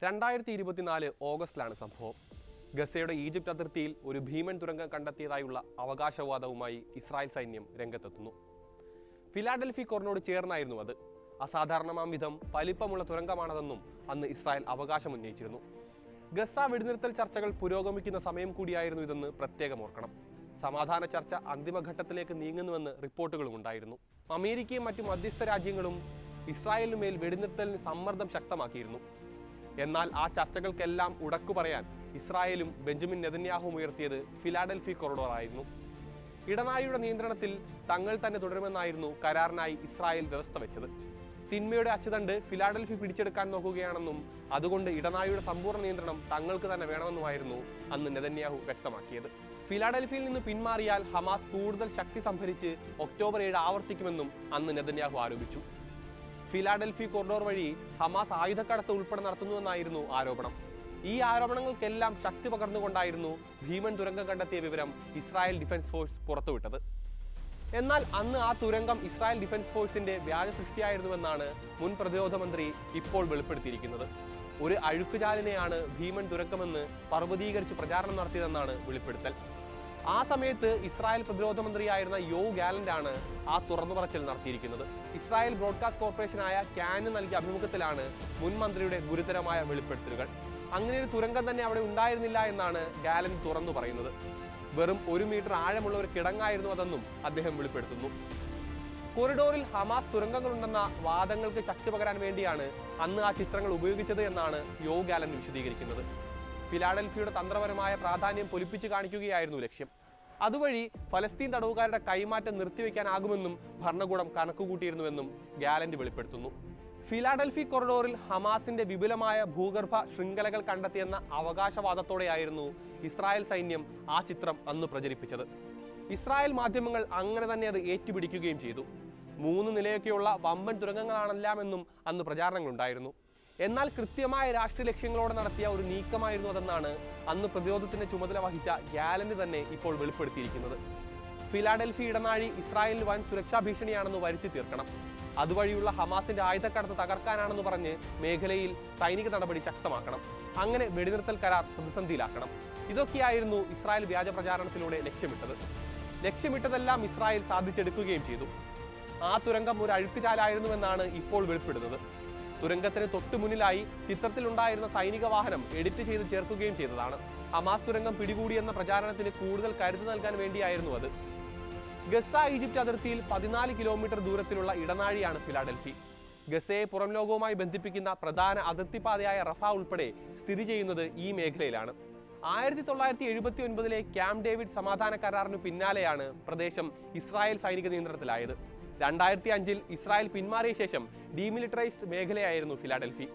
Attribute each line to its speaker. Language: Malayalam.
Speaker 1: 2024 ഓഗസ്റ്റിലാണ് സംഭവം. ഗസയുടെ ഈജിപ്ത് അതിർത്തിയിൽ ഒരു ഭീമൻ തുരങ്കം കണ്ടെത്തിയതായുള്ള അവകാശവാദവുമായി ഇസ്രായേൽ സൈന്യം രംഗത്തെത്തുന്നു. ഫിലാഡൽഫി കോറിനോട് ചേർന്നായിരുന്നു അത്. അസാധാരണമാം വിധം വലിപ്പമുള്ള തുരങ്കമാണതെന്നും അന്ന് ഇസ്രായേൽ അവകാശം ഉന്നയിച്ചിരുന്നു. ഗസ വെടിനിർത്തൽ ചർച്ചകൾ പുരോഗമിക്കുന്ന സമയം കൂടിയായിരുന്നു ഇതെന്ന് പ്രത്യേകം ഓർക്കണം. സമാധാന ചർച്ച അന്തിമഘട്ടത്തിലേക്ക് നീങ്ങുന്നുവെന്ന് റിപ്പോർട്ടുകളും ഉണ്ടായിരുന്നു. അമേരിക്കയും മറ്റു മധ്യസ്ഥ രാജ്യങ്ങളും ഇസ്രായേലിനുമേൽ വെടിനിർത്തലിന് സമ്മർദ്ദം ശക്തമാക്കിയിരുന്നു. എന്നാൽ ആ ചർച്ചകൾക്കെല്ലാം ഉടക്കു പറയാൻ ഇസ്രായേലും ബെഞ്ചമിൻ നെതന്യാഹുവും ഉയർത്തിയത് ഫിലാഡൽഫി കൊറിഡോർ ആയിരുന്നു. ഇടനാഴിയുടെ നിയന്ത്രണത്തിൽ തങ്ങൾ തന്നെ തുടരുമെന്നായിരുന്നു കരാറിനായി ഇസ്രായേൽ വ്യവസ്ഥ വെച്ചത്. തിന്മയുടെ അച്ചുതണ്ട് ഫിലാഡൽഫി പിടിച്ചെടുക്കാൻ നോക്കുകയാണെന്നും അതുകൊണ്ട് ഇടനാഴിയുടെ സമ്പൂർണ്ണ നിയന്ത്രണം തങ്ങൾക്ക് തന്നെ വേണമെന്നുമായിരുന്നു അന്ന് നെതന്യാഹു വ്യക്തമാക്കിയത്. ഫിലാഡൽഫിയിൽ നിന്ന് പിന്മാറിയാൽ ഹമാസ് കൂടുതൽ ശക്തി സംഭരിച്ച് ഒക്ടോബർ 7 ആവർത്തിക്കുമെന്നും അന്ന് നെതന്യാഹു ആരോപിച്ചു. ഫിലാഡൽഫി കോറിഡോർ വഴി ഹമാസ് ആയുധക്കടത്ത് ഉൾപ്പെടെ നടത്തുന്നുവെന്നായിരുന്നു ആരോപണം. ഈ ആരോപണങ്ങൾക്കെല്ലാം ശക്തി പകർന്നുകൊണ്ടായിരുന്നു ഭീമൻ തുരങ്കം കണ്ടെത്തിയ വിവരം ഇസ്രായേൽ ഡിഫൻസ് ഫോഴ്സ് പുറത്തുവിട്ടത്. എന്നാൽ അന്ന് ആ തുരങ്കം ഇസ്രായേൽ ഡിഫൻസ് ഫോഴ്സിന്റെ വ്യാജ സൃഷ്ടിയായിരുന്നുവെന്നാണ് മുൻ പ്രതിരോധ മന്ത്രി ഇപ്പോൾ വെളിപ്പെടുത്തിയിരിക്കുന്നത്. ഒരു അഴുക്കുചാലിനെയാണ് ഭീമൻ തുരങ്കമെന്ന് പർവ്വതീകരിച്ച് പ്രചാരണം നടത്തിയതെന്നാണ് വെളിപ്പെടുത്തൽ. ആ സമയത്ത് ഇസ്രായേൽ പ്രതിരോധ മന്ത്രിയായിരുന്ന യോവ് ഗാലന്റ് ആണ് ആ തുറന്നുപറച്ചിൽ നടത്തിയിരിക്കുന്നത്. ഇസ്രായേൽ ബ്രോഡ്കാസ്റ്റ് കോർപ്പറേഷനായ ക്യാന് നൽകിയ അഭിമുഖത്തിലാണ് മുൻ മന്ത്രിയുടെ ഗുരുതരമായ വെളിപ്പെടുത്തലുകൾ. അങ്ങനെ ഒരു തുരങ്കം തന്നെ അവിടെ ഉണ്ടായിരുന്നില്ല എന്നാണ് ഗാലന്റ് തുറന്നു പറയുന്നത്. വെറും 1 മീറ്റർ ആഴമുള്ള ഒരു കിടങ്ങായിരുന്നു അതെന്നും അദ്ദേഹം വെളിപ്പെടുത്തുന്നു. കോറിഡോറിൽ ഹമാസ് തുരങ്കങ്ങളുണ്ടെന്ന വാദങ്ങൾക്ക് ശക്തി പകരാൻ വേണ്ടിയാണ് അന്ന് ആ ചിത്രങ്ങൾ ഉപയോഗിച്ചത് എന്നാണ് യോവ് ഗാലന്റ് വിശദീകരിക്കുന്നത്. ഫിലാഡൽഫിയുടെ തന്ത്രപരമായ പ്രാധാന്യം പൊലിപ്പിച്ചു കാണിക്കുകയായിരുന്നു ലക്ഷ്യം. അതുവഴി ഫലസ്തീൻ തടവുകാരുടെ കൈമാറ്റം നിർത്തിവെക്കാനാകുമെന്നും ഭരണകൂടം കണക്കുകൂട്ടിയിരുന്നുവെന്നും ഗാലന്റ് വെളിപ്പെടുത്തുന്നു. ഫിലാഡൽഫി കൊറിഡോറിൽ ഹമാസിന്റെ വിപുലമായ ഭൂഗർഭ ശൃംഖലകൾ കണ്ടെത്തിയെന്ന അവകാശവാദത്തോടെയായിരുന്നു ഇസ്രായേൽ സൈന്യം ആ ചിത്രം അന്ന് പ്രചരിപ്പിച്ചത്. ഇസ്രായേൽ മാധ്യമങ്ങൾ അങ്ങനെ തന്നെ അത് ഏറ്റുപിടിക്കുകയും ചെയ്തു. 3 നിലയൊക്കെയുള്ള വമ്പൻ തുരങ്കങ്ങളാണെല്ലാമെന്നും അന്ന് പ്രചാരണങ്ങളുണ്ടായിരുന്നു. എന്നാൽ കൃത്യമായ രാഷ്ട്രീയ ലക്ഷ്യങ്ങളോടെ നടത്തിയ ഒരു നീക്കമായിരുന്നു അതെന്നാണ് അന്ന് പ്രതിരോധത്തിന്റെ ചുമതല വഹിച്ച ഗാലന്റ് തന്നെ ഇപ്പോൾ വെളിപ്പെടുത്തിയിരിക്കുന്നത്. ഫിലാഡൽഫി ഇടനാഴി ഇസ്രായേലിന് വൻ സുരക്ഷാ ഭീഷണിയാണെന്ന് വരുത്തി തീർക്കണം. അതുവഴിയുള്ള ഹമാസിന്റെ ആയുധക്കടത്ത് തകർക്കാനാണെന്ന് പറഞ്ഞ് മേഖലയിൽ സൈനിക നടപടി ശക്തമാക്കണം. അങ്ങനെ വെടിനിർത്തൽ കരാർ പ്രതിസന്ധിയിലാക്കണം. ഇതൊക്കെയായിരുന്നു ഇസ്രായേൽ വ്യാജ പ്രചാരണത്തിലൂടെ ലക്ഷ്യമിട്ടതെല്ലാം ഇസ്രായേൽ സാധിച്ചെടുക്കുകയും ചെയ്തു. ആ തുരങ്കം ഒരു അഴുക്കുചാലായിരുന്നുവെന്നാണ് ഇപ്പോൾ വെളിപ്പെടുന്നത്. തുരങ്കത്തിന് തൊട്ടു മുന്നിലായി ചിത്രത്തിലുണ്ടായിരുന്ന സൈനിക വാഹനം എഡിറ്റ് ചെയ്ത് ചേർക്കുകയും ചെയ്തതാണ്. ഹമാസ് തുരങ്കം പിടികൂടിയെന്ന പ്രചാരണത്തിന് കൂടുതൽ കരുത്ത് നൽകാൻ വേണ്ടിയായിരുന്നു അത്. ഗസ ഈജിപ്ത് അതിർത്തിയിൽ 14 കിലോമീറ്റർ ദൂരത്തിലുള്ള ഇടനാഴിയാണ് ഫിലാഡൽഫി. ഗസയെ പുറം ലോകവുമായി ബന്ധിപ്പിക്കുന്ന പ്രധാന അതിർത്തിപ്പാതയായ റഫ ഉൾപ്പെടെ സ്ഥിതി ചെയ്യുന്നത് ഈ മേഖലയിലാണ്. 1979 ക്യാമ്പ് ഡേവിഡ് സമാധാന കരാറിനു പിന്നാലെയാണ് പ്രദേശം ഇസ്രായേൽ സൈനിക നിയന്ത്രണത്തിലായത്. 2005 ഇസ്രായേൽ പിന്മാറിയ ശേഷം ഡീമിലിറ്ററൈസ്ഡ് മേഖലയായിരുന്നു ഫിലാഡൽഫി.